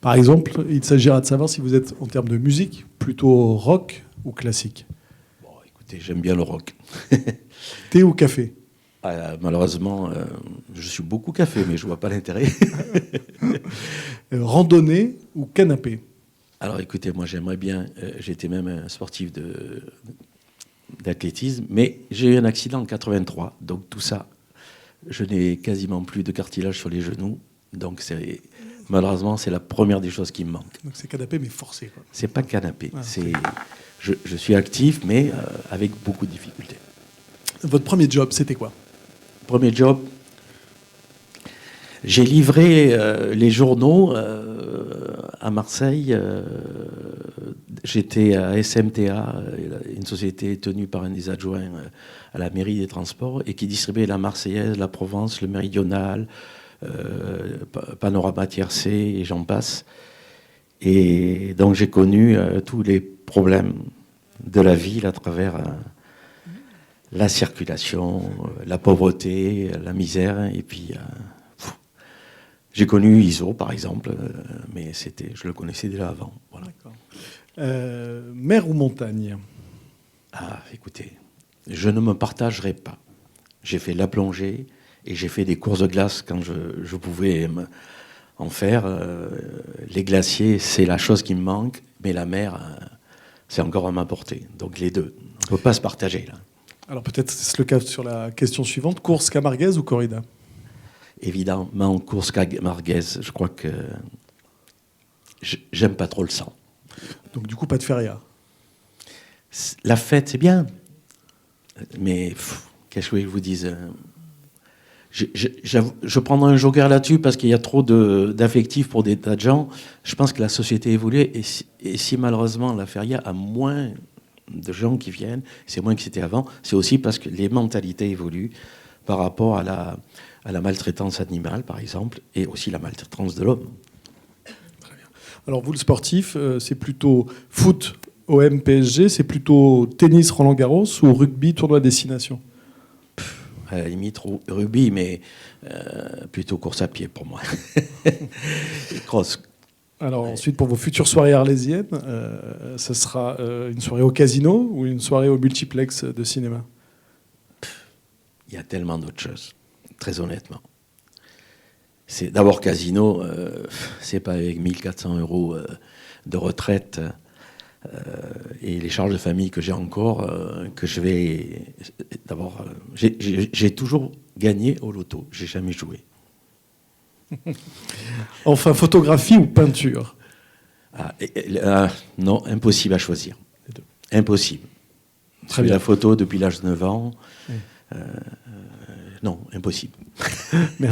Par exemple, il s'agira de savoir si vous êtes, en termes de musique, plutôt rock ou classique. Bon, écoutez, j'aime bien le rock. Thé ou café? Malheureusement, je suis beaucoup café, mais je vois pas l'intérêt. Randonnée ou canapé? Alors écoutez, moi j'aimerais bien, j'étais même un sportif d'athlétisme, mais j'ai eu un accident en 83, donc tout ça, je n'ai quasiment plus de cartilage sur les genoux, donc malheureusement c'est la première des choses qui me manque. Donc c'est canapé mais forcé, quoi. C'est pas canapé, Ah, c'est, je suis actif, mais avec beaucoup de difficultés. Votre premier job, c'était quoi? Premier job, j'ai livré les journaux à Marseille. J'étais à SMTA, une société tenue par un des adjoints à la mairie des transports et qui distribuait la Marseillaise, la Provence, le Méridional, Panorama Tiercé et j'en passe. Et donc j'ai connu tous les problèmes de la ville à travers la circulation, la pauvreté, la misère et puis... J'ai connu ISO, par exemple, mais je le connaissais déjà avant. Voilà. Mer ou montagne? Ah, écoutez, je ne me partagerai pas. J'ai fait la plongée et j'ai fait des courses de glace quand je pouvais en faire. Les glaciers, c'est la chose qui me manque, mais la mer, c'est encore à ma portée. Donc les deux, on ne peut pas se partager, là. Alors peut-être c'est le cas sur la question suivante. Course camarguaise ou corrida? Évidemment, course camarguaise, je crois que j'aime pas trop le sang. Donc du coup, pas de feria? La fête, c'est bien. Mais qu'est-ce que je vous dise, je prendrai un joker là-dessus parce qu'il y a trop d'affectifs pour des tas de gens. Je pense que la société évolue et si malheureusement la feria a moins de gens qui viennent, c'est moins que c'était avant, c'est aussi parce que les mentalités évoluent par rapport à la maltraitance animale, par exemple, et aussi la maltraitance de l'homme. Très bien. Alors vous, le sportif, c'est plutôt foot, OM, PSG, c'est plutôt tennis, Roland-Garros ou rugby, tournoi destination? À la limite, rugby, mais plutôt course à pied pour moi. Cross. Alors ensuite, pour vos futures soirées arlésiennes, ce sera une soirée au casino ou une soirée au multiplex de cinéma? Il y a tellement d'autres choses, très honnêtement. C'est d'abord casino, c'est pas avec 1400 € de retraite et les charges de famille que j'ai encore que je vais. D'abord, j'ai toujours gagné au loto, j'ai jamais joué. Enfin, photographie ou peinture? Non, impossible à choisir. Impossible. Très bien. La photo depuis l'âge de 9 ans. Oui. Non, impossible.